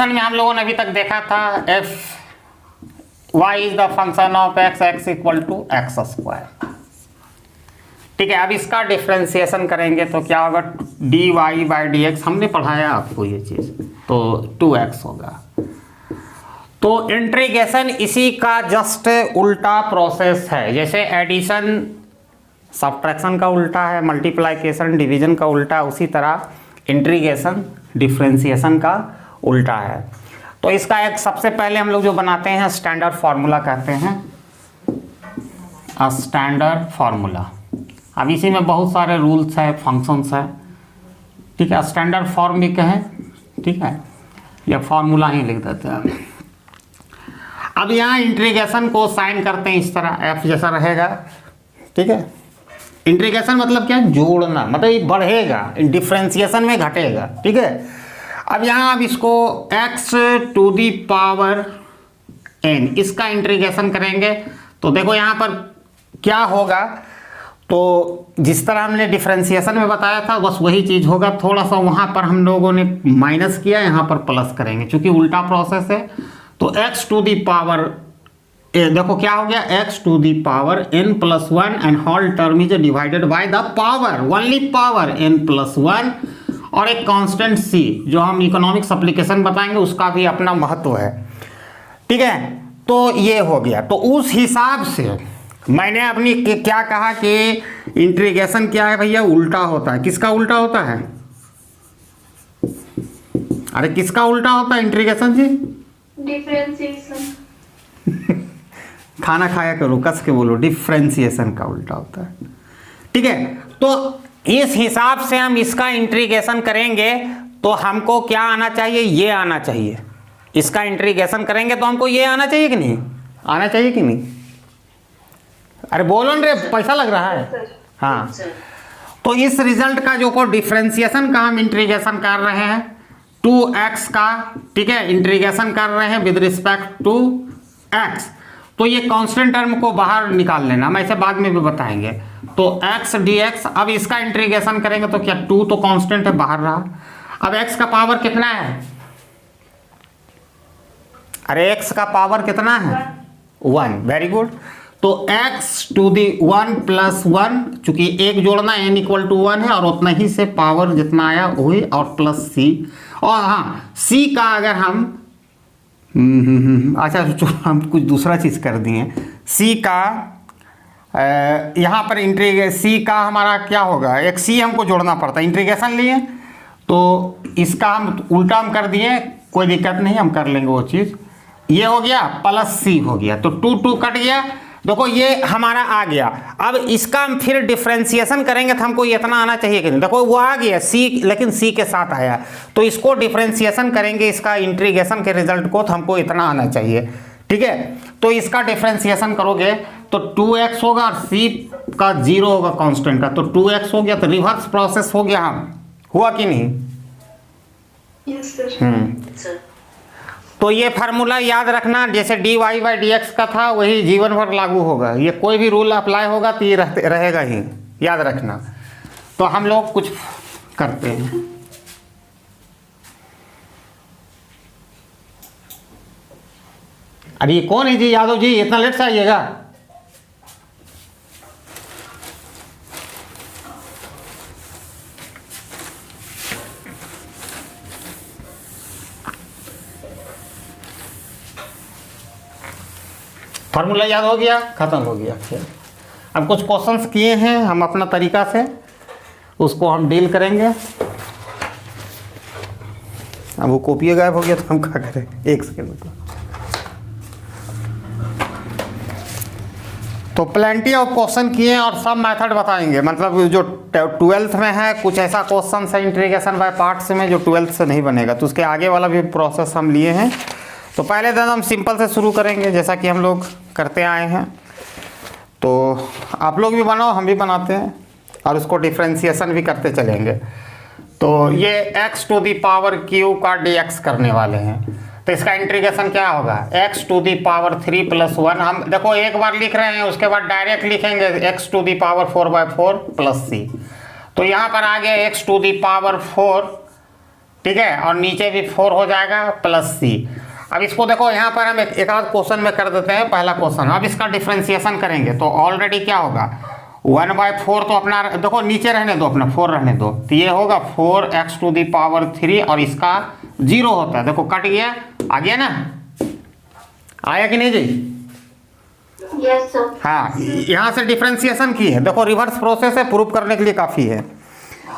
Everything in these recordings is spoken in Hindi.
में हम लोगों ने अभी तक देखा था F Y is the function of X, X equal to X square. ठीक है, अब इसका डिफ्रेंसिएशन करेंगे तो क्या होगा, D Y by D X, हमने पढ़ाया आपको ये चीज़, तो 2x होगा। तो इंटीग्रेशन इसी का जस्ट उल्टा प्रोसेस है, जैसे एडिशन सब्ट्रैक्शन का उल्टा है, मल्टीप्लिकेशन डिवीजन का उल्टा, उसी तरह इंटीग्रेशन डिफ्रेंसिएशन का उल्टा है। तो इसका एक सबसे पहले हम लोग जो बनाते हैं स्टैंडर्ड फार्मूला कहते हैं, स्टैंडर्ड फार्मूला। अब इसी में बहुत सारे रूल्स है, फंक्शंस है, ठीक है, स्टैंडर्ड फॉर्म भी कहें, ठीक है, या फार्मूला ही लिख देते हैं। अब यहाँ इंटीग्रेशन को साइन करते हैं इस तरह, एफ जैसा रहेगा, ठीक है। इंटीग्रेशन मतलब क्या, जोड़ना, मतलब ये बढ़ेगा, डिफ्रेंसिएशन में घटेगा, ठीक है। अब यहाँ अब इसको x to the power n इसका इंटीग्रेशन करेंगे तो देखो यहाँ पर क्या होगा, तो जिस तरह हमने डिफ्रेंसिएशन में बताया था बस वही चीज़ होगा, थोड़ा सा वहाँ पर हम लोगों ने माइनस किया, यहाँ पर प्लस करेंगे क्योंकि उल्टा प्रोसेस है। तो x टू दी पावर, देखो क्या हो गया, x to the power n plus 1 and whole term is divided by the power, only power n plus 1 और एक कांस्टेंट c, जो हम इकोनॉमिक्स एप्लीकेशन बताएंगे उसका भी अपना महत्व है, ठीक है। तो ये हो गया। तो उस हिसाब से मैंने अपनी क्या कहा कि इंटीग्रेशन क्या है भैया, उल्टा होता है। किसका उल्टा होता है, अरे किसका उल्टा होता है इंटीग्रेशन जी, डिफरेंशिएशन। खाना खाया करो, कस के बोलो, डिफ्रेंसिएशन का उल्टा होता है, ठीक है। तो इस हिसाब से हम इसका इंटीग्रेशन करेंगे तो हमको क्या आना चाहिए, ये आना चाहिए। इसका इंटीग्रेशन करेंगे तो हमको ये आना चाहिए कि नहीं, आना चाहिए कि नहीं, अरे बोलो न रे, पैसा लग रहा है, हाँ। तो इस रिजल्ट का जो को डिफ्रेंसिएशन का हम इंटीग्रेशन कर रहे हैं 2x का, ठीक है, इंटीग्रेशन कर रहे हैं विद रिस्पेक्ट टू x, तो ये कांस्टेंट टर्म को बाहर निकाल लेना, हम ऐसे बाद में भी बताएंगे। तो x dx, अब इसका इंटीग्रेशन करेंगे तो क्या, 2 तो कांस्टेंट है, बाहर रहा। अब x का पावर कितना है, अरे x का पावर कितना है, 1, वेरी गुड। तो x टू दी 1 प्लस 1, चूंकि एक जोड़ना n इक्वल टू 1 है और उतना ही से पावर जितना आया वही, और प्लस c, और हाँ c का अगर हम अच्छा हम कुछ दूसरा चीज़ कर दिए, c का यहाँ पर सी का हमारा क्या होगा, एक c हमको जोड़ना पड़ता है, इंटीग्रेशन लिए तो इसका हम उल्टा हम कर दिए, कोई दिक्कत नहीं, हम कर लेंगे वो चीज़। ये हो गया प्लस c हो गया, तो 2 कट गया, देखो ये हमारा आ गया। अब इसका हम फिर डिफ्रेंसिएशन करेंगे तो हमको इतना आना चाहिए कि नहीं, देखो वो आ गया c, लेकिन c के साथ आया, तो इसको डिफ्रेंसिएशन करेंगे, इसका इंटीग्रेशन के रिजल्ट को, तो हमको इतना आना चाहिए, ठीक है। तो इसका डिफ्रेंसिएशन करोगे तो 2x होगा और c का 0 होगा कांस्टेंट का, तो 2x हो गया, तो रिवर्स प्रोसेस हो गया, हुआ कि नहीं, यस सर। तो ये फार्मूला याद रखना, जैसे D Y by D X का था वही जीवन भर लागू होगा, ये कोई भी रूल अप्लाई होगा तो ये रहेगा ही, याद रखना। तो हम लोग कुछ करते हैं, अरे ये कौन है जी, यादव जी इतना लेट से आइएगा, फार्मूला याद हो गया, खत्म हो गया। फिर अब कुछ क्वेश्चंस किए हैं हम अपना तरीका से, उसको हम डील करेंगे। अब वो कॉपी गायब हो गया तो हम क्या करें, एक सेकेंड में। तो प्लेंटी ऑफ क्वेश्चन किए और सब मेथड बताएंगे, मतलब जो 12th में है कुछ ऐसा क्वेश्चन है इंटीग्रेशन बाय पार्ट्स में जो 12th से नहीं बनेगा, तो उसके आगे वाला भी प्रोसेस हम लिए हैं। तो पहले दिन हम सिंपल से शुरू करेंगे जैसा कि हम लोग करते आए हैं, तो आप लोग भी बनाओ, हम भी बनाते हैं, और उसको डिफ्रेंसिएशन भी करते चलेंगे। तो ये x to the power q का dx करने वाले हैं, तो इसका इंटीग्रेशन क्या होगा, x to the power 3 plus 1, हम देखो एक बार लिख रहे हैं, उसके बाद डायरेक्ट लिखेंगे x to the power 4/4 plus c। तो यहाँ पर आ गया x टू दी पावर 4 ठीक है, और नीचे भी 4 हो जाएगा प्लस सी। अब इसको देखो यहाँ पर हम एक आध क्वेश्चन में कर देते हैं। पहला क्वेश्चन, अब इसका डिफ्रेंसिएशन करेंगे तो ऑलरेडी क्या होगा 1/4 तो अपना देखो नीचे रहने दो, अपना 4 रहने दो, तो ये होगा 4x⁻³ और इसका 0 होता है। देखो कट गया, आ गया ना, आया कि नहीं जी? Yes sir. हाँ, यहाँ से डिफ्रेंसिएशन की है, देखो रिवर्स प्रोसेस है, प्रूव करने के लिए काफ़ी है।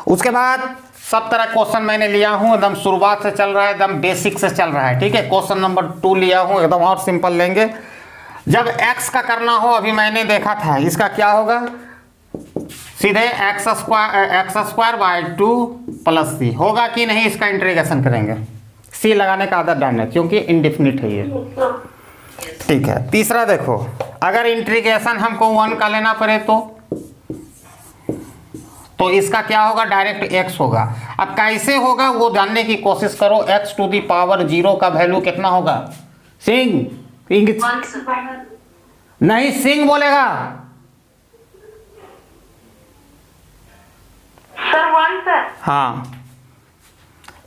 उसके बाद सब तरह क्वेश्चन मैंने लिया हूँ, एकदम शुरुआत से चल रहा है, एकदम बेसिक से चल रहा है, ठीक है। क्वेश्चन नंबर 2 लिया हूँ, एकदम और सिंपल लेंगे। जब x का करना हो, अभी मैंने देखा था, इसका क्या होगा, सीधे x² 2 प्लस सी होगा कि नहीं, इसका इंटीग्रेशन करेंगे। सी लगाने का आदत डालना क्योंकि इनडिफिनिट है ये, ठीक है। तीसरा देखो, अगर इंटीग्रेशन हमको 1 का लेना पड़े तो इसका क्या होगा, डायरेक्ट x होगा। अब कैसे होगा वो जानने की कोशिश करो। x⁻0 का वैल्यू कितना होगा, सिंह नहीं, सिंह बोलेगा सर 1 सर। हाँ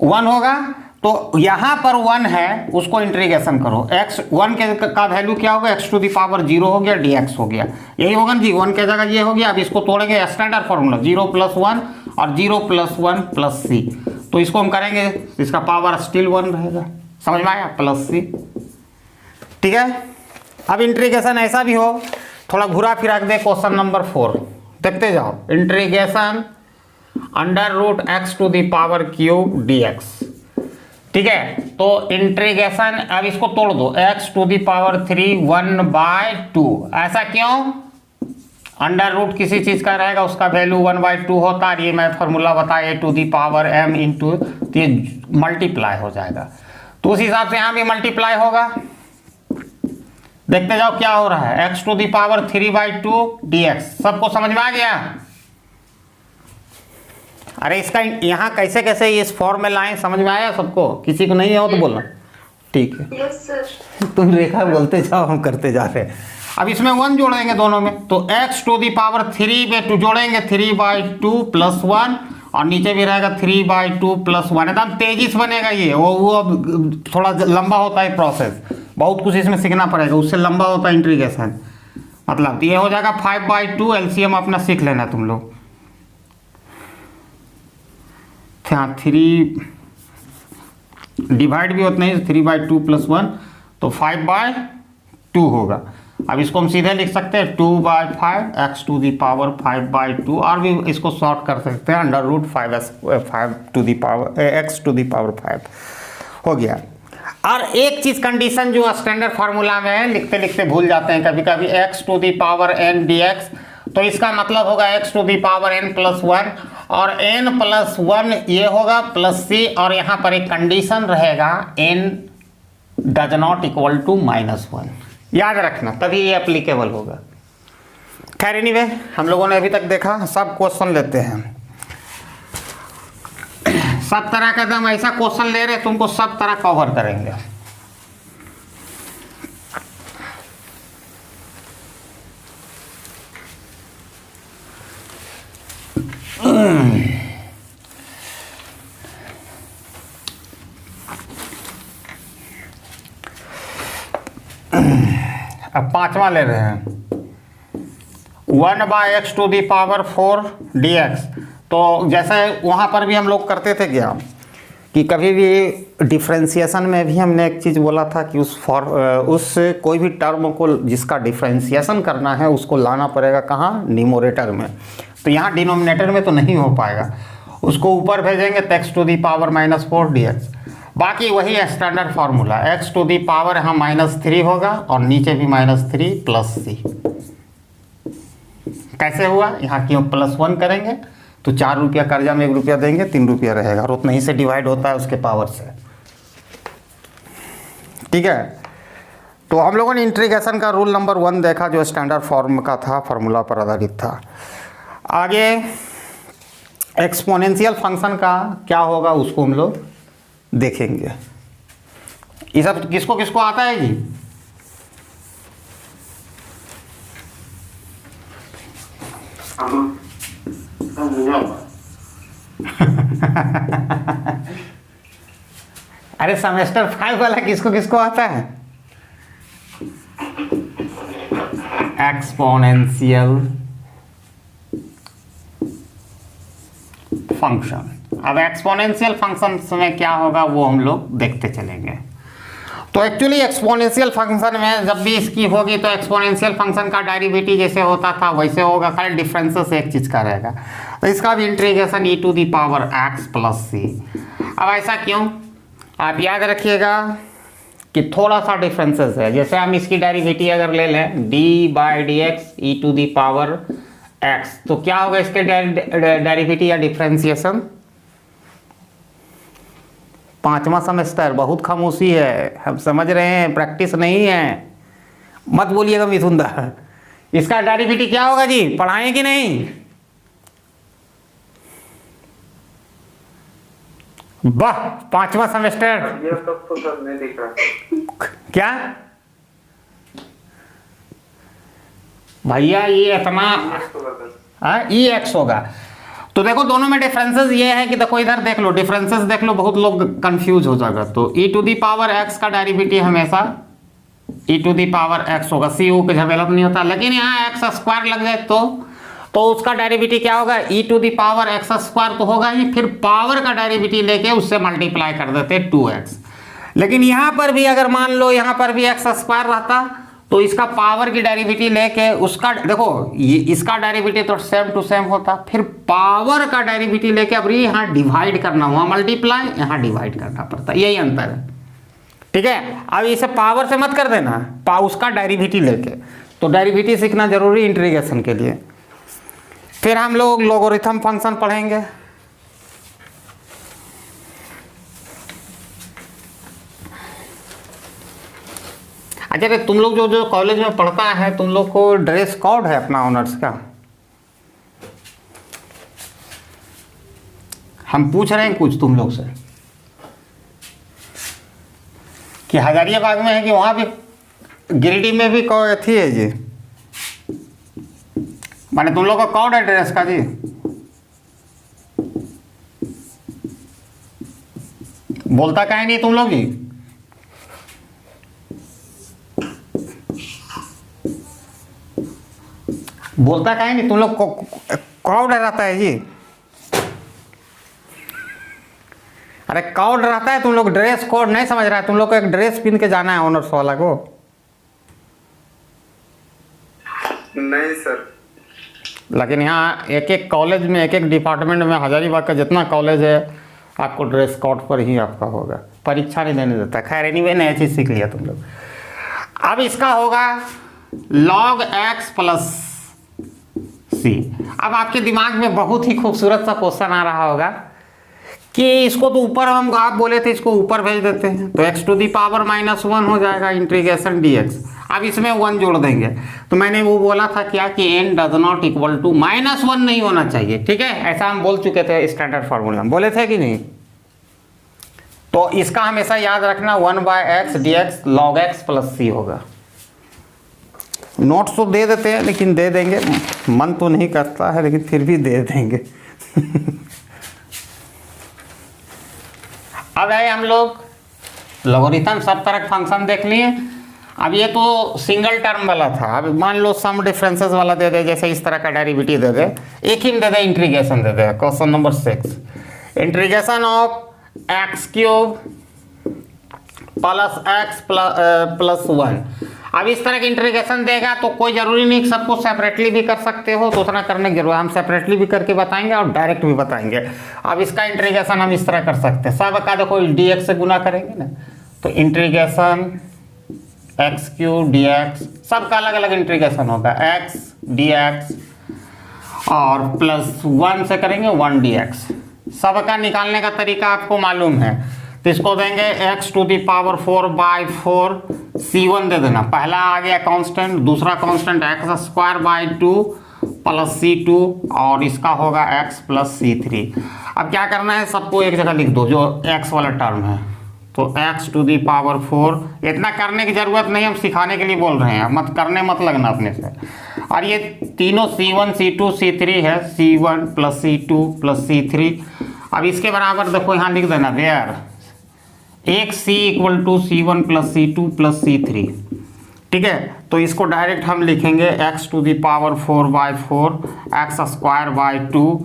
1 होगा, तो यहाँ पर 1 है, उसको इंटीग्रेशन करो। x 1 का वैल्यू क्या होगा, x⁻0 हो गया, dx हो गया, यही होगा ना जी। 1 की जगह ये हो गया। अब इसको तोड़ेंगे, स्टैंडर्ड फॉर्मूला 0 + 1 और 0 + 1 + c, तो इसको हम करेंगे, इसका पावर स्टिल 1 रहेगा। समझ में आया, प्लस सी, ठीक है। अब इंटीग्रेशन ऐसा भी हो, थोड़ा घुरा फिरा दे। क्वेश्चन नंबर 4 देखते जाओ, इंटीग्रेशन √x⁻³ dx, ठीक है। तो इंटीग्रेशन, अब इसको तोड़ दो, x⁻³ 1/2, ऐसा क्यों, अंडर रूट किसी चीज का रहेगा उसका वैल्यू 1/2 होता है। ये मैं फॉर्मूला बताया a⁻m इंटू, तो ये मल्टीप्लाई हो जाएगा, तो उस हिसाब से यहाँ भी मल्टीप्लाई होगा। देखते जाओ क्या हो रहा है, x⁻3/2 dx, सबको समझ में आ गया। अरे इसका यहाँ कैसे कैसे इस फॉर्म में लाएं, समझ में आया सबको, किसी को नहीं हो तो बोलना, ठीक है। Yes sir. तुम रेखा बोलते जाओ, हम करते जा रहे हैं। अब इसमें 1 जोड़ेंगे दोनों में, तो x⁻3 में 2 जोड़ेंगे, 3/2 + 1, और नीचे भी रहेगा 3/2 + 1। एकदम तेजी से बनेगा ये, वो अब थोड़ा लंबा होता है प्रोसेस, बहुत कुछ इसमें सीखना पड़ेगा, उससे लंबा होता है इंटीग्रेशन। मतलब ये हो जाएगा 5/2, एलसीएम अपना सीख लेना तुम लोग। हाँ 3 डिवाइड भी होता नहीं, 3/2 + 1, तो 5/2 होगा। अब इसको हम सीधे लिख सकते हैं 2/5 x⁻5/2, और भी इसको शॉर्ट कर सकते हैं √5x⁻5 हो गया। और एक चीज कंडीशन जो स्टैंडर्ड फार्मूला में है, लिखते लिखते भूल जाते हैं कभी कभी, x⁻n dx, तो इसका मतलब होगा x⁻n + 1, और n + 1 ये होगा प्लस c, और यहाँ पर एक कंडीशन रहेगा n does not equal to -1, याद रखना, तभी ये एप्लीकेबल होगा। खैर एनीवे, हम लोगों ने अभी तक देखा, सब क्वेश्चन लेते हैं, सब तरह का एकदम ऐसा क्वेश्चन ले रहे, तुमको सब तरह कवर करेंगे। अब 5वां ले रहे हैं, 1/x⁴ dx। तो जैसे वहाँ पर भी हम लोग करते थे क्या, कि कभी भी डिफ्रेंसिएशन में भी हमने एक चीज़ बोला था कि उस कोई भी टर्म को जिसका डिफ्रेंसिएशन करना है उसको लाना पड़ेगा कहाँ, न्यूमरेटर में। तो यहाँ डिनोमिनेटर में तो नहीं हो पाएगा, उसको ऊपर भेजेंगे तो x⁻⁻4 dx। बाकी वही है स्टैंडर्ड फार्मूला, x⁻ यहाँ -3 होगा और नीचे भी -3 + c। कैसे हुआ, यहाँ क्यों +1 करेंगे तो 4 रुपया कर्जा में 1 रुपया देंगे, 3 रुपया रहेगा, और उतना ही से डिवाइड होता है उसके पावर से, ठीक है। तो हम लोगों ने इंटीग्रेशन का रूल नंबर 1 देखा, जो स्टैंडर्ड फॉर्म का था, फार्मूला पर आधारित था। आगे एक्सपोनेंशियल फंक्शन का क्या होगा उसको हम लोग देखेंगे। ये सब किसको किसको आता है जी, अरे सेमेस्टर 5 वाला किसको किसको आता है? Exponential function. अब एक्सपोनेंशियल फंक्शन में क्या होगा वो हम लोग देखते चलेंगे। तो एक्चुअली एक्सपोनेंशियल फंक्शन में जब भी इसकी होगी तो एक्सपोनेंशियल फंक्शन का डेरिवेटिव जैसे होता था वैसे होगा, खाली डिफरेंसेस एक चीज़ का रहेगा। तो इसका भी integration e to the power x plus C. अब ऐसा क्यों? आप याद रखिएगा कि थोड़ा सा डिफरेंसेस है। जैसे हम इसकी डेरिवेटिव अगर ले लें d by D X E to the power x, तो क्या होगा इसके डेरिवेटिव या डिफ्रेंसिएशन? 5वां सेमेस्टर, बहुत खामोशी है, हम समझ रहे हैं, प्रैक्टिस नहीं है, मत बोलिएगा मिथुन दा। इसका डेरिवेटिव क्या होगा जी, पढ़ाएं कि नहीं? वाह, 5वां सेमेस्टर। ये तो सर नहीं दिख रहा। क्या भैया ये इतना ई एक्स होगा? तो देखो दोनों में डिफरेंसेस ये है कि देखो इधर देख लो, डिफरेंसेस देख लो, बहुत लोग कंफ्यूज हो जाएगा। तो e to the power x का डेरिवेटिव हमेशा e to the power x होगा, सी यू के झमेला नहीं होता। लेकिन यहाँ एक्स स्क्वायर लग जाए तो उसका डेरिवेटिव क्या होगा? e to the power X square तो होगा ही, फिर पावर का डेरिवेटिव लेके उससे मल्टीप्लाई कर देते 2x। लेकिन यहाँ पर भी अगर मान लो यहाँ पर भी एक्स स्क्वायर रहता तो इसका पावर की डेरिवेटिव लेके उसका देखो ये इसका डेरिवेटिव तो सेम टू सेम होता, फिर पावर का डेरिवेटिव लेके अब यहाँ डिवाइड करना, वहाँ मल्टीप्लाई यहाँ डिवाइड करना पड़ता, यही अंतर है। ठीक है, अब इसे पावर से मत कर देना, उसका डेरिवेटिव लेके। तो डेरिवेटिव सीखना जरूरी इंटीग्रेशन के लिए। फिर हम लोग लोगरिथम फंक्शन पढ़ेंगे। अच्छा, तो तुम लोग जो कॉलेज में पढ़ता है, तुम लोग को ड्रेस कोड है अपना ऑनर्स का? हम पूछ रहे हैं कुछ तुम लोग से कि हजारियाबाग में है कि वहां भी गिरिडीह में भी थी है जी, माने तुम लोग का कोड है ड्रेस का जी? बोलता काहे नहीं तुम लोग जी? बोलता काहे नहीं तुम लोग? कोड रहता है जी, अरे कोड रहता है, तुम लोग ड्रेस कोड नहीं समझ रहा है? तुम लोग को एक ड्रेस पहन के जाना है ऑनर्स वाला को। नहीं सर। लेकिन यहाँ एक एक कॉलेज में, एक एक डिपार्टमेंट में, हजारीबाग का जितना कॉलेज है आपको ड्रेस कोड पर ही आपका होगा, परीक्षा नहीं देने देता। खैर एनीवे, नया चीज़ सीख लिया तुम लोग। अब इसका होगा log x प्लस सी। अब आपके दिमाग में बहुत ही खूबसूरत सा क्वेश्चन आ रहा होगा कि इसको तो ऊपर हम आप बोले थे इसको ऊपर भेज देते हैं तो x टू दी पावर -1 हो जाएगा इंटीग्रेशन dx। अब इसमें 1 जोड़ देंगे तो मैंने वो बोला था क्या कि n does not equal to -1 नहीं होना चाहिए। ठीक है, ऐसा हम बोल चुके थे, स्टैंडर्ड फार्मूला हम बोले थे कि नहीं? तो इसका हमेशा याद रखना 1/x dx log x plus C होगा। नोट्स तो दे देते हैं, लेकिन दे देंगे, मन तो नहीं करता है लेकिन फिर भी दे देंगे। अब है हम लोग लोगरिथम सब तरह फंक्शन देख लिए। अब ये तो सिंगल टर्म वाला था, अब मान लो सम डिफरेंसेस वाला दे दे, जैसे इस तरह का डेरिवेटिव दे दे, एक ही दे दे इंटीग्रेशन दे दे। Question number 6, integration of x cube plus x plus 1। अब इस तरह की इंटीग्रेशन देगा तो कोई जरूरी नहीं कि सबको सेपरेटली भी कर सकते हो, तो उतना करने की जरूरत, हम सेपरेटली भी करके बताएंगे और डायरेक्ट भी बताएंगे। अब इसका इंटीग्रेशन हम इस तरह कर सकते हैं, सब का देखो dx से गुना करेंगे ना, तो integration x cube D x, सबका अलग अलग इंटीग्रेशन होगा, x dx और प्लस 1 से करेंगे 1 dx। सबका निकालने का तरीका आपको मालूम है, तो इसको देंगे x to the power 4/4 c1 दे देना, पहला आ गया कांस्टेंट, दूसरा constant x square by 2 plus c2 और इसका होगा x प्लस c3। अब क्या करना है, सबको एक जगह लिख दो जो x वाला टर्म है, तो x टू दी पावर 4। इतना करने की जरूरत नहीं, हम सिखाने के लिए बोल रहे हैं, मत करने मत लगना अपने से। और ये तीनों c1 c2 c3 है, c1 plus c2 plus c3। अब इसके बराबर देखो यहाँ लिख देना वेयर एक c equal to C1 plus C2 plus C3, ठीक है। तो इसको डायरेक्ट हम लिखेंगे x to the power 4/4 x square by 2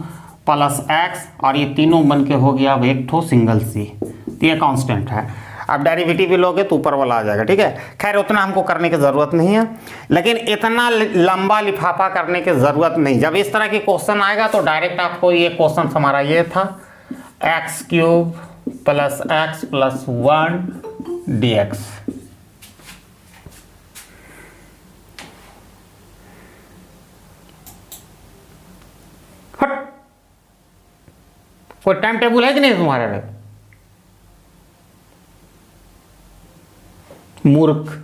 plus x, और ये तीनों बन के हो गया अब एक ठो सिंगल c, तो ये कांस्टेंट है। अब डेरिवेटिव भी लोगे तो ऊपर वाला आ जाएगा, ठीक है। खैर उतना हमको करने की ज़रूरत नहीं है, लेकिन इतना लंबा लिफाफा करने की ज़रूरत नहीं। जब इस तरह की क्वेश्चन आएगा तो डायरेक्ट आपको ये क्वेश्चन हमारा ये था x³ plus x plus 1 dx। कोई टाइम टेबल है कि नहीं तुम्हारे में? मूर्ख।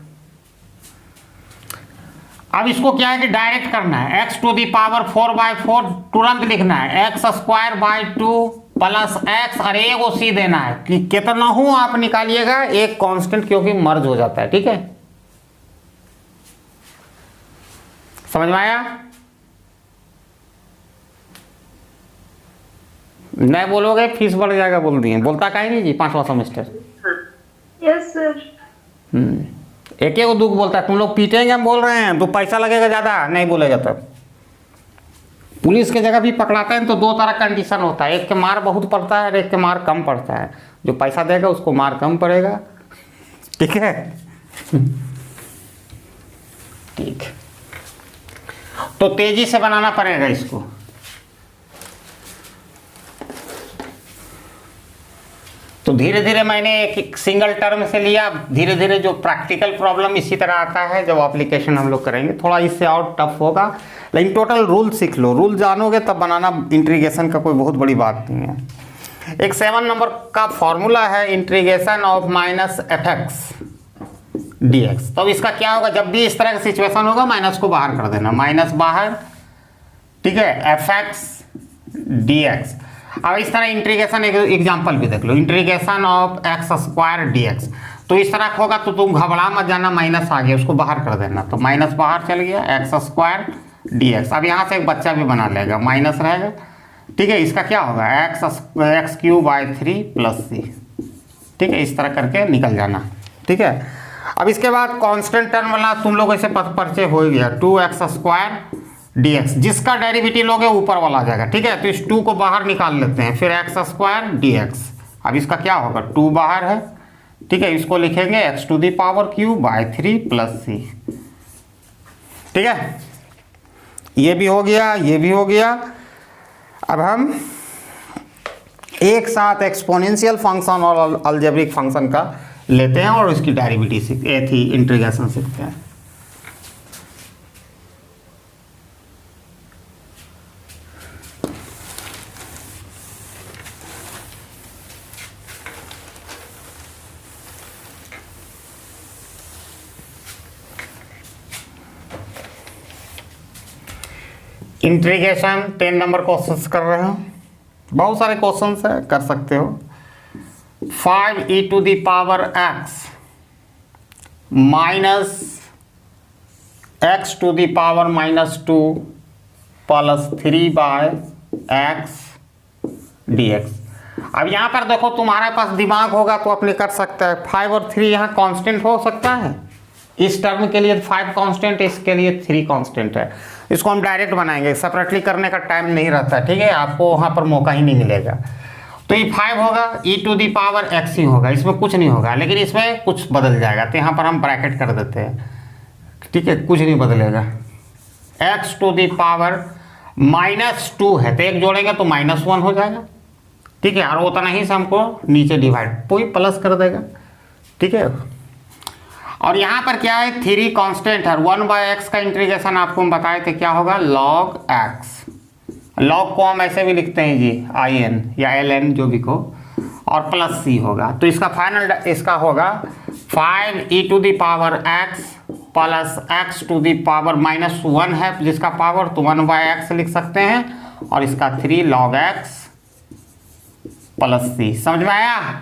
अब इसको क्या है कि डायरेक्ट करना है, x टू दी पावर 4/4 तुरंत लिखना है, x square by 2 plus x, और एक वो c देना है कि कितना हो आप निकालिएगा, एक कांस्टेंट क्योंकि मर्ज हो जाता है, ठीक है। समझ में आया? नहीं बोलोगे फीस बढ़ जाएगा बोल दिए। बोलता काहे नहीं जी 5वां सेमेस्टर? Yes sir. एक एक दुख बोलता है, तुम लोग पीटेंगे हम बोल रहे हैं तो पैसा लगेगा ज़्यादा, नहीं बोलेगा तब। पुलिस के जगह भी पकड़ाते हैं तो दो तरह कंडीशन होता है, एक के मार बहुत पड़ता है और एक के मार कम पड़ता है। जो पैसा देगा उसको मार कम पड़ेगा, ठीक है। ठीक, तो तेजी से बनाना पड़ेगा इसको। तो धीरे धीरे मैंने एक सिंगल टर्म से लिया, धीरे धीरे जो प्रैक्टिकल प्रॉब्लम इसी तरह आता है जब एप्लीकेशन हम लोग करेंगे, थोड़ा इससे और टफ होगा, लेकिन टोटल रूल सीख लो। रूल जानोगे तब बनाना इंटीग्रेशन का कोई बहुत बड़ी बात नहीं है। एक 7 नंबर का फॉर्मूला है integration of minus fx dx। तो इसका क्या होगा, जब भी इस तरह का सिचुएशन होगा माइनस को बाहर कर देना, माइनस बाहर, ठीक है, fx dx। अब इस तरह इंटीग्रेशन, एक एग्जांपल भी देख लो, integration of x square dx। तो इस तरह होगा तो तुम घबरा मत जाना, माइनस आ गया उसको बाहर कर देना, तो माइनस बाहर चल गया, x स्क्वायर dx। अब यहाँ से एक बच्चा भी बना लेगा, माइनस रहेगा, ठीक है। इसका क्या होगा, x³/3 प्लस c, ठीक है। इस तरह करके निकल जाना, ठीक है। अब इसके बाद कांस्टेंट टर्म वाला तुम लोग ऐसे परिचय हो गया, 2x² dx, जिसका डेरिवेटिव लोगे ऊपर वाला आ जाएगा, ठीक है। तो इस 2 को बाहर निकाल लेते हैं, फिर x² dx। अब इसका क्या होगा, 2 बाहर है, ठीक है। इसको लिखेंगे x³/3 प्लस c, ठीक है। ये भी हो गया, ये भी हो गया। अब हम एक साथ एक्सपोनेंशियल फंक्शन और अलजेब्रिक फंक्शन का लेते हैं और इसकी डेरिवेटिव इंटीग्रेशन सीखते हैं। इंटीग्रेशन 10 नंबर क्वेश्चंस कर रहे हैं, बहुत सारे क्वेश्चंस है, कर सकते हो। 5e⁻x minus x⁻² plus 3/x dx। अब यहाँ पर देखो तुम्हारे पास दिमाग होगा तो अपने कर सकता है। 5 और 3 यहाँ कांस्टेंट हो सकता है, इस टर्म के लिए 5 कांस्टेंट, इसके लिए 3 कांस्टेंट है। इसको हम डायरेक्ट बनाएंगे, सेपरेटली करने का टाइम नहीं रहता, ठीक है, आपको वहाँ पर मौका ही नहीं मिलेगा। तो ये 5 होगा, e⁻x ही होगा, इसमें कुछ नहीं होगा, लेकिन इसमें कुछ बदल जाएगा, तो यहाँ पर हम ब्रैकेट कर देते हैं, ठीक है, कुछ नहीं बदलेगा। x⁻−2 है तो एक जोड़ेंगे तो -1 हो जाएगा, ठीक है, और उतना ही से हमको नीचे डिवाइड कोई प्लस कर देगा, ठीक है। और यहाँ पर क्या है, 3 कांस्टेंट है, 1/x का इंटीग्रेशन आपको हम बताए थे क्या होगा, log x। log को हम ऐसे भी लिखते हैं जी, in या ln जो भी को, और प्लस c होगा। तो इसका फाइनल इसका होगा 5e⁻x प्लस x⁻−1 है जिसका पावर, तो 1/x लिख सकते हैं, और इसका 3 log x प्लस c। समझ में आया?